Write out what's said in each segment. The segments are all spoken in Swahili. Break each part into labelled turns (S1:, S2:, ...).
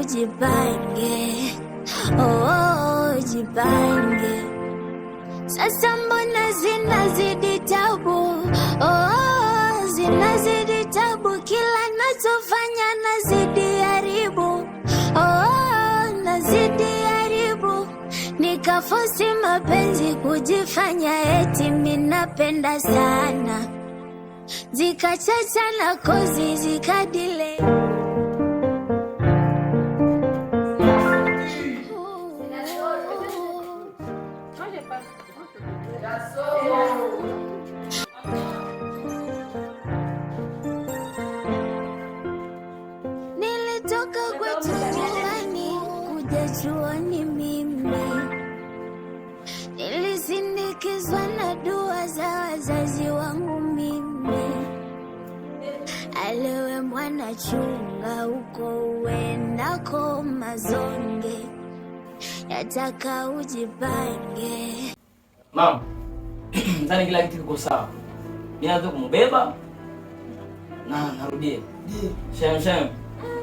S1: ujipange, oh, ujipange. Sasa mbona zinazidi tabu, oh, zinazidi tabu. Kila nachofanya nazidi haribu, oh, nazidi haribu. Nikafosi mapenzi kujifanya eti minapenda sana, zikachacha na kozi zikadile. Nilitoka kwetu jirani kuja chuoni mimi, nilisindikizwa na dua za wazazi wangu mimi. Alewe mwana chunga uko uendako mazonge, yataka ujipange.
S2: Mama, ndani kila kitu kiko sawa. Mimi naanza kumbeba na narudia. Shem.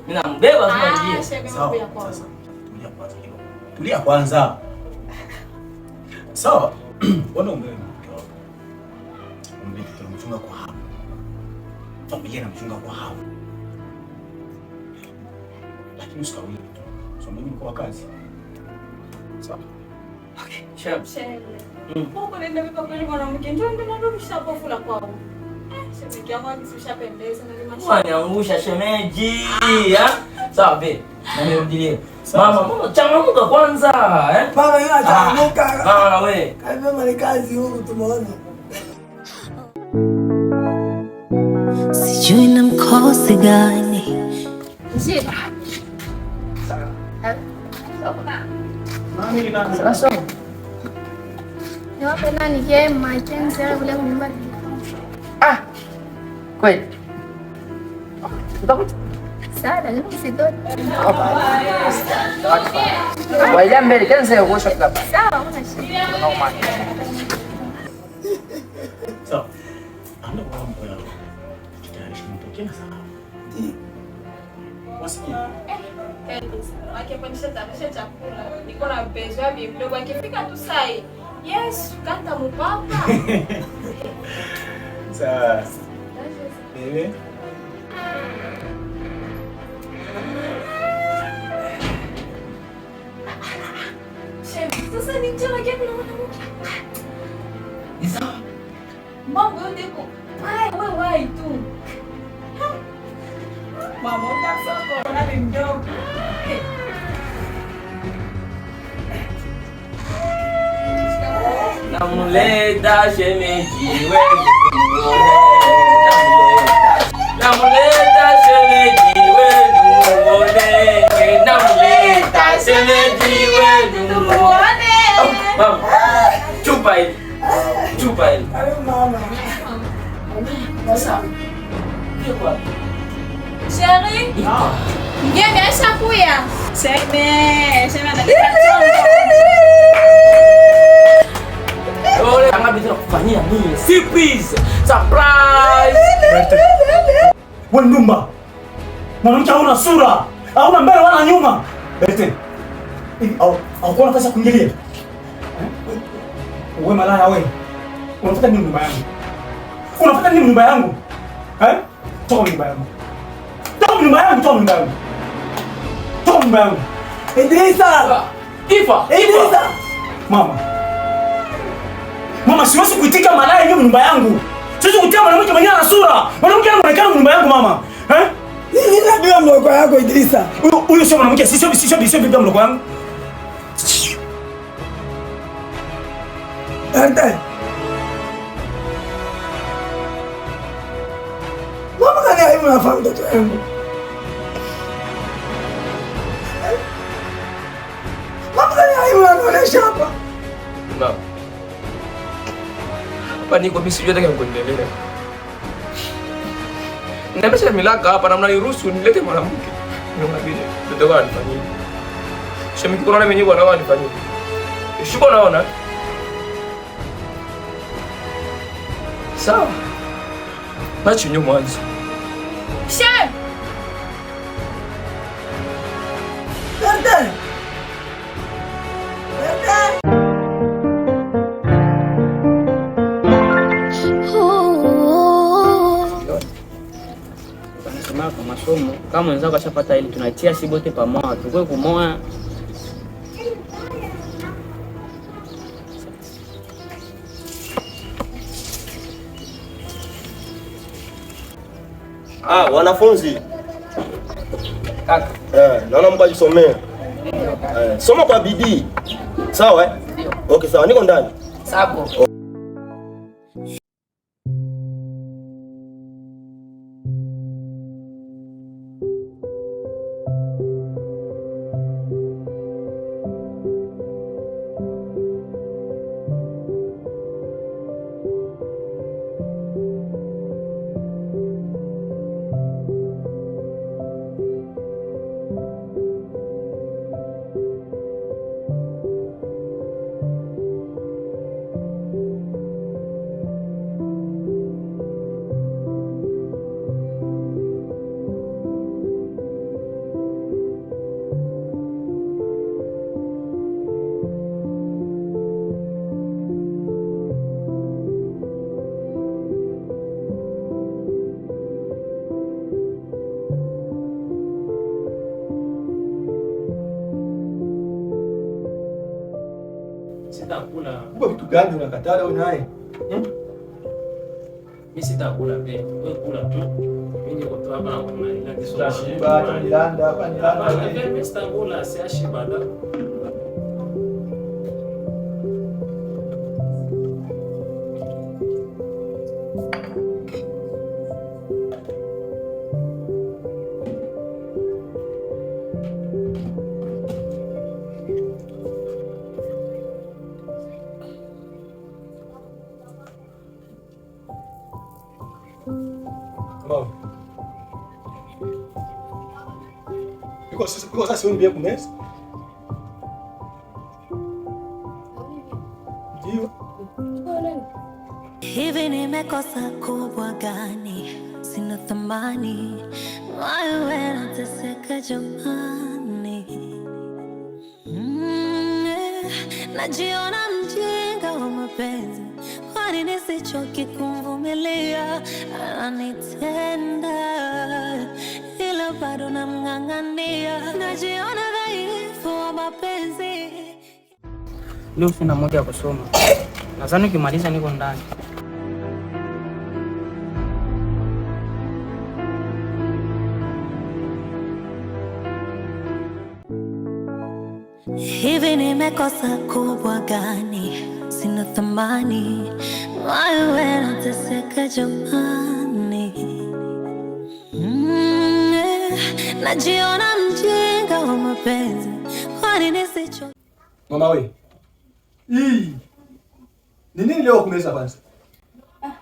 S2: Mimi nambeba sasa narudia.
S3: Sawa. Sasa tulia kwanza kidogo. Tulia kwanza. Sawa. Wana umeme mke wako. Umeme tunamchunga kwa hapo. Familia inamchunga kwa hapo. Lakini usikawili tu. So mimi niko kwa kazi. Sawa.
S2: Okay, Shem.
S4: Huko nenda vipi kwa mwanamke? Ndio narudisha hapo fula kwao. Shemeji yangu ameshapendeza na limasha.
S2: Waniangusha shemeji. Sawa be. Na nirudilie. Mama, changamuka kwanza, eh?
S5: Mama yeye changamuka.
S2: Mama wewe.
S5: Kaivyo malikazi huko tumeona.
S1: Sijui na mkosi gani.
S4: Nzima.
S3: Mami ni nani?
S2: Sasa.
S4: Ni wapi nani je Mackenzie ala kule nyumbani?
S2: Kweli. Utakuta.
S4: Sada ni msidoni.
S2: Waida mbele kanisa kuosha kapa.
S4: Sawa, una shida.
S3: Sawa. Ana mambo yao. Tutayarisha mtokea sawa. Wasikia.
S4: Akipandisha tamasha chakula. Niko na mpenzi wa bibi mdogo akifika tu sai. Yes, kanta mpapa.
S3: Sawa. Bebe.
S4: Sasa ni njema gani na mwanamke?
S2: Ni sawa.
S4: Mambo yote iko. Wewe tu. Mama utasoko na bibi mdogo.
S2: Namuleta shemeji wewe. Namuleta shemeji wewe. Namuleta shemeji wewe. Mama, chupa hili.
S5: Karibu mama.
S2: Sasa. Kwa
S4: Chérie. Ngeni ashakuya. Sema na
S2: ole kama bila kufanyia nini? Surprise.
S3: Wewe ndumba. Mwanamke hauna sura. Hauna mbele wala nyuma. Bete. Au kuna pesa kuingilia? Wewe malaya wewe. Unafuata nini nyumba yangu? Unafuata nini nyumba yangu? Eh? Toka nyumba yangu. Toka nyumba yangu.
S5: Idrisa.
S3: Idrisa. Mama, siwezi kuitika malaya hiyo nyumba yangu. Siwezi kuitika mwanamke mwenye ana sura. Mwanamke anaonekana nyumba yangu mama. Eh?
S5: Nini nabia mloko yako Idrisa?
S3: Huyo sio mwanamke, sio bibi mloko yangu.
S5: Ante. Mama kani aibu nafahamu mtoto wangu. Mama kani aibu anaonesha hapa.
S2: Mama. Hapa niko mimi sijui hata kuendelea. Nimesha milaka hapa na mnaniruhusu nilete mwanamke. Ndio mnabidi. Ndio kwa nifanyie. Shemiki kuna nani mwenyewe anaona nifanyie. Shiko naona. Sawa. Machi nyuma mwanzo.
S4: Shem.
S2: kama mwenzako ashapata ile tunatia si bote pamoja. Tukue kumoa.
S6: Wanafunzi.
S2: Kaka.
S6: Naona mko jisomea. Soma kwa bidii. Sawa Okay, sawa. Niko ndani.
S2: Sawa.
S3: Sitakula. Uko vitu gani unakataa wewe naye?
S2: Mimi sitakula pia. Wewe kula tu. Mimi niko tu hapa na kumaliza kisomo.
S3: Tashiba, nilanda, hapa nilanda.
S2: Mimi sitakula, siashiba da.
S3: Iko sasa wewe kumeza? Ndio.
S1: Hivi nimekosa kubwa gani? Sina thamani. Wewe nateseka jamani. Najiona mjinga wa mapenzi. Kwani nisichoki kumvumilia? Ananitenda ila bado namng'ang'ania. Najiona dhaifu wa mapenzi.
S2: Leo sina moja ya kusoma. Nadhani ukimaliza niko ndani.
S1: Hivi nimekosa kubwa gani? Sina thamani. Wewe nateseka jamani. Najiona mjinga wa mapenzi. Kwani nisicho.
S3: Mama we. Ni nini leo kumeza kwanza?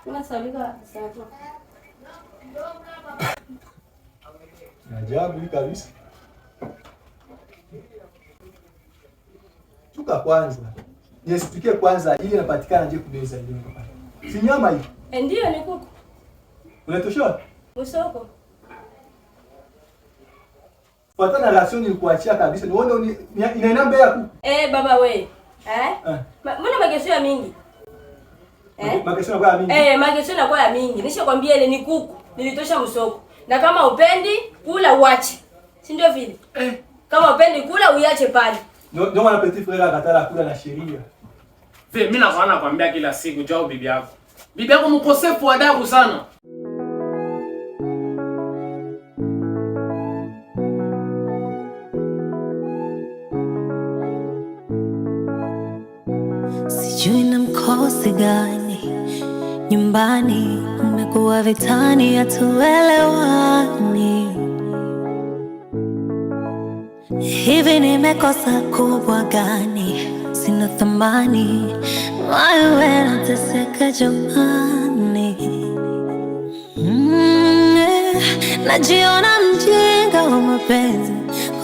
S4: Tunasalika sawa.
S3: Ajabu hii kabisa. Tuka kwanza. Niesipikie kwanza ili inapatikana je kumeza ile hapa. Si nyama hii.
S4: Ndio ni kuku.
S3: Unatosha?
S4: Musoko.
S3: Fuatana na ration nilikuachia kabisa. Nione inaenda mbele yako.
S4: Baba we. Mbona magesho ya mingi?
S3: Magesho yanakuwa mingi.
S4: Magesho yanakuwa ya mingi. Nishakwambia ile ni kuku. Nilitosha musoko. Na kama upendi kula uache. Si ndio vile? Kama upendi kula uiache pale.
S3: Ndio maana petit frère akatala kula na sheria.
S2: Mimi nakwambia kila siku njoo bibi yako. Bibi yako mkosefu wa adabu sana.
S1: Sijui na mkosi gani nyumbani, umekuwa vitani, hatuelewani. Hivi nimekosa kubwa gani? Sina thamani. Wewe nateseka jamani. Najiona mjinga wa mapenzi.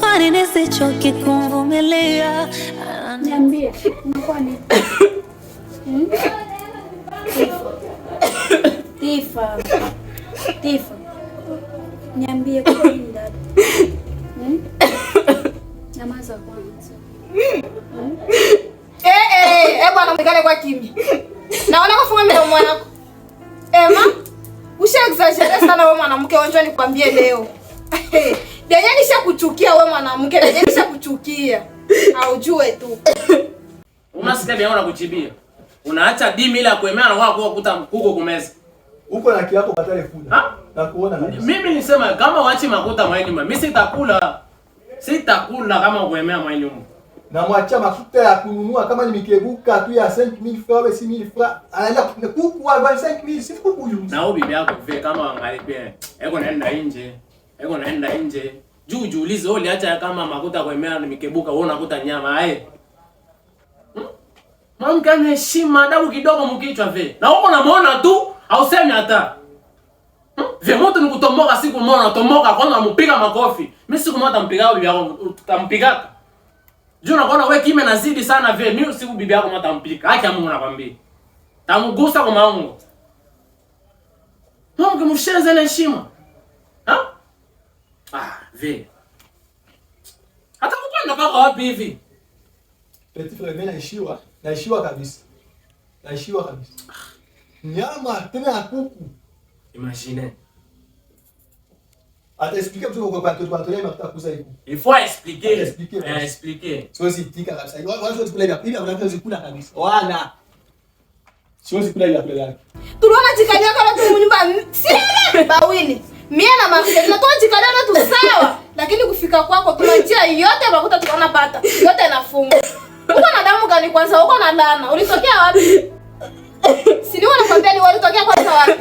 S1: Kwani nisichoki kumvumilia?
S4: Niambie, unakuwa ni Tifa. Niambie kwa nini dada? Nyamaza kwanza.
S7: Bwana mkale kwa kimya. Naona kufunga midomo yako. Emma, usha exaggerate sana wewe mwanamke, onjo nikwambie leo. Denye nishakuchukia wewe mwanamke, denye nishakuchukia. Aujue tu.
S8: Unasikia vile unakuchibia. Unaacha dimi ile kuemea na wako kukuta kuko kumeza.
S3: Uko na kiapo katale kula. Na kuona kabisa.
S8: Mimi nisema kama waachi makuta mwaini mimi sitakula. Sitakula kama kuemea mwaini huko.
S3: Na mwacha mafuta ya kununua kama ni mikebuka tu ya 5000 francs au 6000 francs. Anaenda kuku wa 25000 si kuku huyu.
S8: Na wewe bibi yako vile kama angalipia. Eko naenda nje. Eko naenda nje. Juu ulize ole acha kama makuta kuemea ni mikebuka wewe unakuta nyama Mwanamke ana heshima adabu kidogo mkichwa vile. Na uko unamuona tu hausemi hata. Vile moto nikutomboka siku moja unatomboka kwanza unampiga makofi. Mimi siku moja nitampiga bibi yako utampiga. Juu unaona wewe kime nazidi sana vile mimi siku bibi yako mtampika. Haki ya Mungu nakwambia. Tamgusa kwa maungo. Mungu mshenze na heshima. Vile. Hata kupenda paka wapi hivi?
S3: Petit frère mimi naishiwa kabisa. Naishiwa kabisa. Nyama tena ya kuku.
S8: Imagine.
S3: Ata expliquer mtu kwa Antoine mafuta kuuza hiyo.
S8: Il faut expliquer. Expliquer.
S3: Siwezi tika kabisa. Watu kula hivi wanaweza kula kabisa. Wala. Siwezi kula hivi kula yake.
S7: Tuliona jikania kama tu nyumba sile bawili. Mimi na mafuta tunatoa jikania tu sawa. Lakini kufika kwako tunajia yote makuta tunaona pata. Yote inafunga. Uko na damu gani kwanza? Uko na lana. Ulitokea wapi? Siniona nakwambia ni ulitokea kwanza wapi?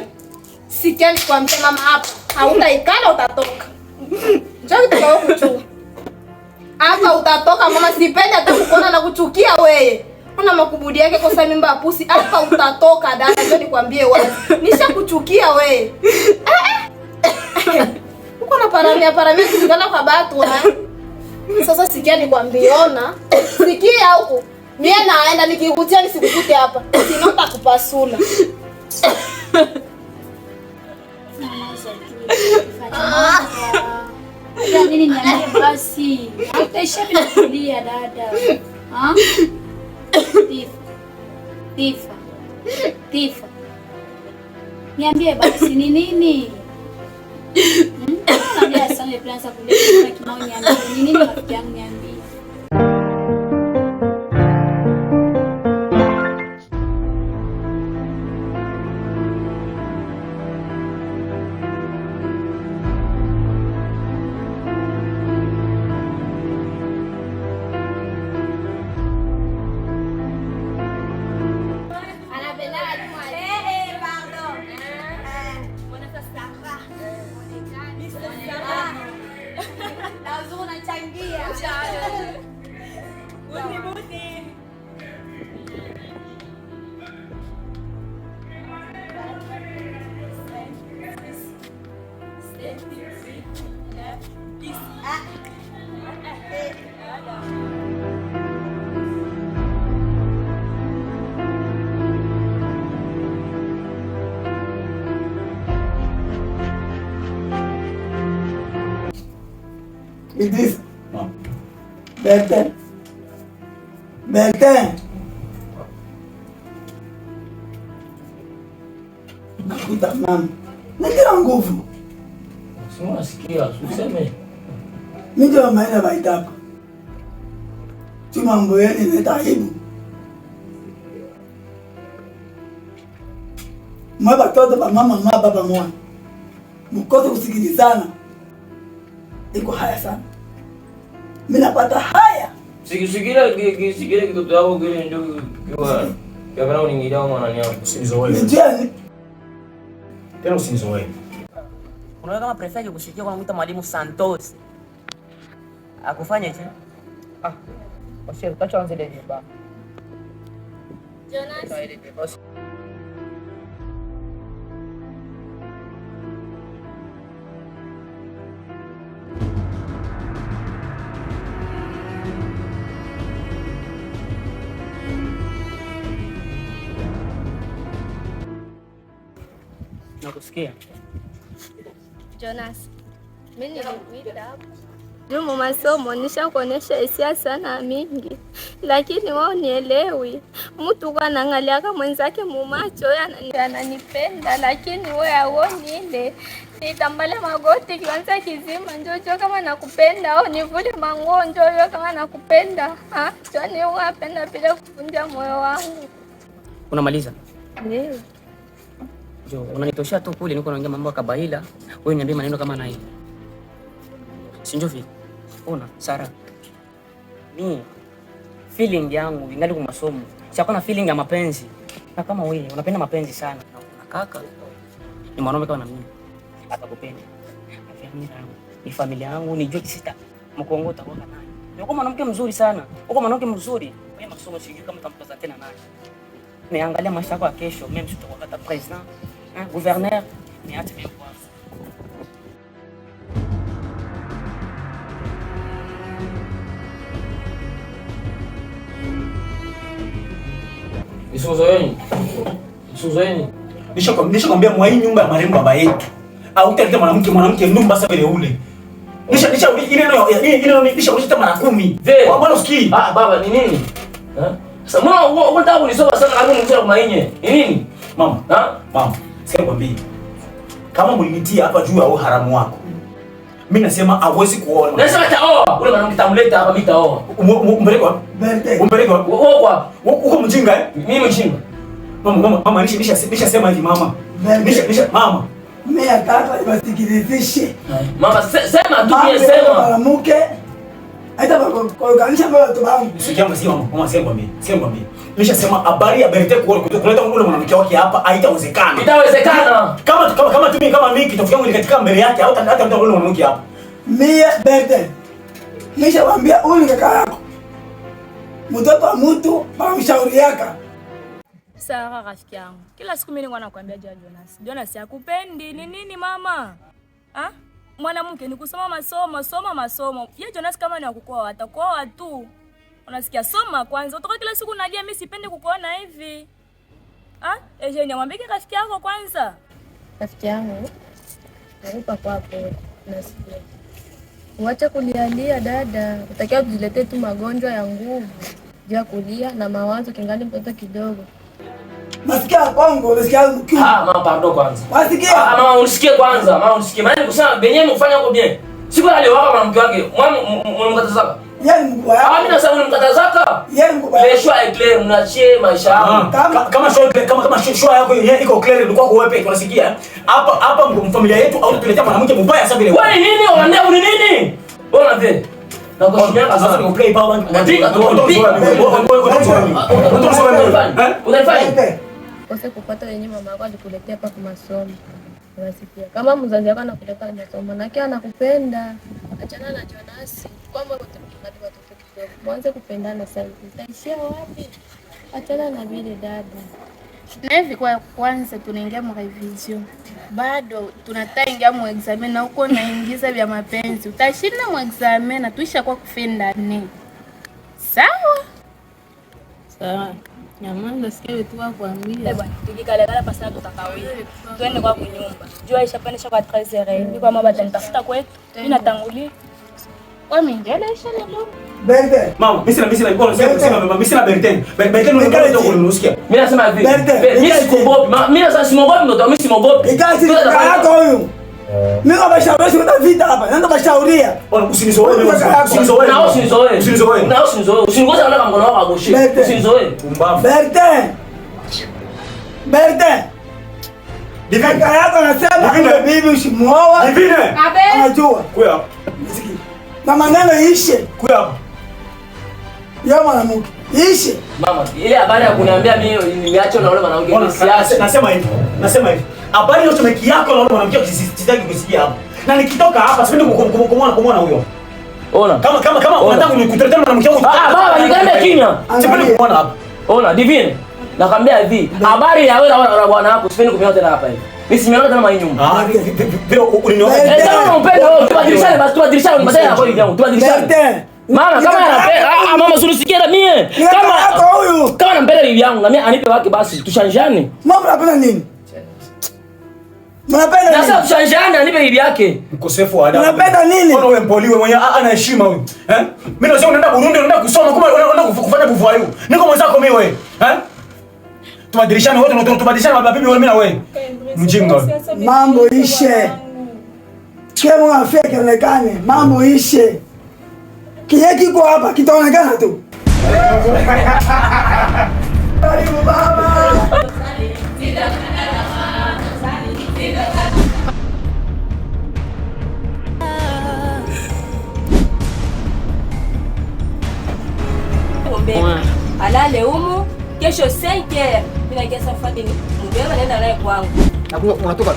S7: Sikia nikwambia mama hapa. Hautaikala utatoka. Njoo tukao kuchua. Hapa utatoka mama, sipendi hata kukuona na kuchukia wewe. Una makubudi yake kosa mimba ya pusi. Hapa utatoka dada, njoo nikwambie wazi. Nishakuchukia wewe. Uko na paramia kuzingana kwa batu na. Sasa sikia nikwambie ona. Sikia huko. Mimi naenda nikikutia nisikukute hapa. Sinota kupasula.
S1: Nini niambie basi? Utaisha bila kulia dada. Tifa. Niambie basi ni nini? Niambie sana plan za kulia kimao niambie. Ni nini rafiki yangu niambie?
S5: Idris. Bertin. Nakuta mama. Ngira nguvu.
S2: Sema sikia, useme.
S5: Mimi ndio maana baitako. Mambo yale ni taibu. Batoto ba mama na baba mwana. Mkote kusikilizana. Iko haya sana. Mimi napata haya.
S2: Sikile kitoto yako kile ndio kwa kana uningilia mwana nyao.
S3: Usinizoe.
S5: Nijeni.
S3: Tena usinizoe.
S9: Unaona kama prefect kushikia kwa mwita mwalimu Santos. Akufanya hivi? Basi tutaanza ile nyumba. Jonas. Nakusikia.
S10: Jonas, mimi nilikuita hapa. Jumu masomo nishakuonesha hisia sana mingi, lakini wao nielewi. Mtu kwa anaangalia kama mwenzake mumacho ananipenda, lakini wewe hauoni ile. nitambale magoti kiwanza kizima njoo kama nakupenda au nivule manguo njoo kama nakupenda. Joni unapenda bila kuvunja moyo wangu.
S9: Unamaliza?
S10: Ndio.
S9: Jo, unanitosha tu kule niko naongea mambo ya kabaila. Wewe niambie maneno kama na hii. Si ndio vipi? Ona, Sara. Mimi feeling yangu ingali kwa masomo. Sikuwa na feeling ya mapenzi. Na kama wewe unapenda mapenzi sana. Na kaka ni mwanaume kama na mimi. Atakupenda. Ni familia yangu, nijue kisita mkongota kwa nani. Uko mwanamke mzuri sana. Uko mwanamke mzuri. Wewe masomo sijui kama utampata tena nani. Niangalia maisha yako ya kesho, mimi mtoto wakati president, gouverneur, ni hata mimi kwanza.
S8: Isuzoeni.
S3: Nishakwambia mwa hii nyumba ya marehemu baba yetu. Au utaleta mwanamke ndumba sasa vile ule. Nisha mara 10. Bwana usikii.
S2: Baba ni nini? Sasa mbona unataka kunisoma sana karibu mzee kwa nini? Ni nini?
S3: Mama, mama, sikia kwambie. Kama mlinitia hapa juu ya huo haramu wako. Mimi nasema hawezi kuoa.
S2: Nasema taoa. Ule mwanamke tamleta hapa mimi taoa.
S3: Umpelekwa? Umpelekwa? Uko mjinga eh?
S2: Mimi mjinga.
S3: Mama, nisha mama. Mama.
S5: Mimi akaka ibasikilizishe.
S2: Mama, sema tu mimi sema.
S5: Mwanamke aita kwa kanisha mbele tu bangu.
S3: Sikia mama, sema kwambie. Nimeshasema habari ya Berete kuleta ule mwanamke wake hapa haitawezekana.
S2: Itawezekana.
S3: Kama mimi kitofika mwili katika mbele yake hata mtu ule mwanamke hapa.
S5: Mimi Berete. Nimeshawaambia ule kaka yako. Mtoto wa mtu mshauri yake.
S4: Sara rafiki yangu. Kila siku mimi ningwana nakwambia Jonas. Jonas hakupendi. Ni nini mama? Mwanamke ni kusoma masomo. Yeye Jonas kama ni kukoa atakoa tu. Unasikia soma kwanza. Utoka kila siku unalia mimi sipendi kukuona hivi. Eje niamwambie rafiki yako kwanza.
S10: Rafiki yangu. Nalipa kwako. Nasikia. Uache kulialia dada. Utakiwa kujiletee tu magonjwa ya nguvu. Jia kulia na mawazo kingali mtoto kidogo.
S5: Nasikia Kongo, unasikia mkiu.
S2: Mama pardon kwanza.
S5: Wasikia?
S2: Mama unisikie kwanza, Maana kusema Benjamin kufanya huko bien. Siku aliwaka mwanamke wake, mnamkatazaka.
S5: Yeye mkubwa yako.
S2: Mimi nasema mnamkatazaka.
S5: Yeye mkubwa yako.
S2: Lesho eclair mnachie maisha yako.
S3: Kama show yako iko clear ilikuwa kwa wewe peke unasikia? Hapa familia yetu au tuletea mwanamke mbaya sasa vile.
S2: Wewe ni nini? Unaambia ni nini? Bora vile. Na kwa shida sasa ni play power bank. Natika tu. Unafanya?
S10: Kose kupata yenye mama yako alikuletea hapa kwa masomo. Unasikia? Kama mzazi wako anakuleta masomo na kia anakupenda, achana na Jonas. Kwamba tunataka watoto kidogo. Mwanze kupendana sasa. Utaishia wapi? Achana na vile dada.
S7: Na hivi kwa kwanza tunaingia mu revision. Bado tunataingia mu examen na uko naingiza vya mapenzi. Utashinda mu examen na tuisha kwa kufenda nini? Sawa?
S10: Nyamaza sikia wetu kuambia.
S4: Bwana, tukikalekala pasa tutakawia. Twende kwa kunyumba. Jua ishapanisha kwa 13h. Ni kwa mama tanitafuta kwetu. Mimi natangulia.
S7: Wewe mingine isha leo.
S5: Berete.
S3: Mama, mimi sina bora mimi sina Berete. Berete ni kama ndio unasikia.
S2: Mimi nasema hivi. Mimi sikogopi. Mimi nasema simogopi ndio mimi simogopi.
S5: Ikazi kaka yako huyu. Mimi kabashauri kuna vita hapa. Nenda bashauria.
S3: Usinizoe.
S2: Usingoze wala mkono wako agoshe. Usinizoe.
S5: Berete. Kaka yako anasema bibi usimuoa. Anajua.
S3: Kuya hapa.
S5: Na maneno ishe.
S3: Kuya hapa.
S5: Ya mwanamke. Ishe.
S2: Mama, ile habari ya kuniambia mimi nimeacha na ule mwanamke ni siasa.
S3: Nasema hivi. Habari yote meki yako na ule mwanamke sitaki kusikia hapa. Na nikitoka hapa sipendi kumwona huyo.
S2: Ona.
S3: Kama unataka nikutetea mwanamke wangu.
S2: Baba, nikamwambia kinya.
S3: Sipendi kumwona hapa.
S2: Ona, Divine. Nakwambia hivi, habari ya wewe na bwana wako sipendi kumiona tena hapa hivi. Mimi simeona tena mwa nyumba.
S3: Vile uliniona.
S2: Kama unapenda tubadilishane basi tubadilishane mbadala ya kweli yangu. Tubadilishane. Mama kama anapenda mama usinisikie na mie. Kama anampenda bibi yangu na mimi anipe wake basi tushanjane.
S5: Mama unapenda nini? Unapenda nini?
S2: Sasa tushanjane anipe bibi yake.
S3: Mkosefu wa adabu.
S5: Unapenda nini?
S3: Mbona wewe mpoliwe mwenye ana heshima huyu? Mimi nasema unaenda Burundi unaenda kusoma kama unaenda kufanya buvuayu. Niko mwenzako mimi wewe. Tubadilishane wote tubadilishane mabibi wewe mimi na wewe. Mjinga.
S5: Mambo ishe. Chemo afya kionekane, mambo ishe. Kile kiko hapa kitaonekana tu. Karibu baba.
S4: Alale humu kesho 5h. Mimi naingia safari ni mbeba naenda naye kwangu.
S6: Unatoka?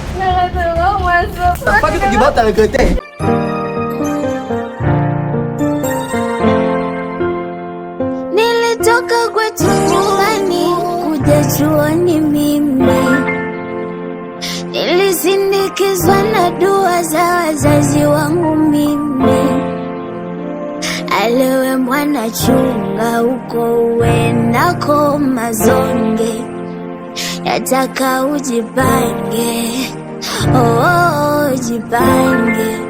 S7: Napaki
S6: kujibata regrete.
S1: Nilitoka kwetu nyumbani kuja chuoni mimi. Nilisindikizwa na dua za wazazi wangu mimi. Alewe mwana chunga uko uendako mazonge, yataka ujipange, oh, ujipange.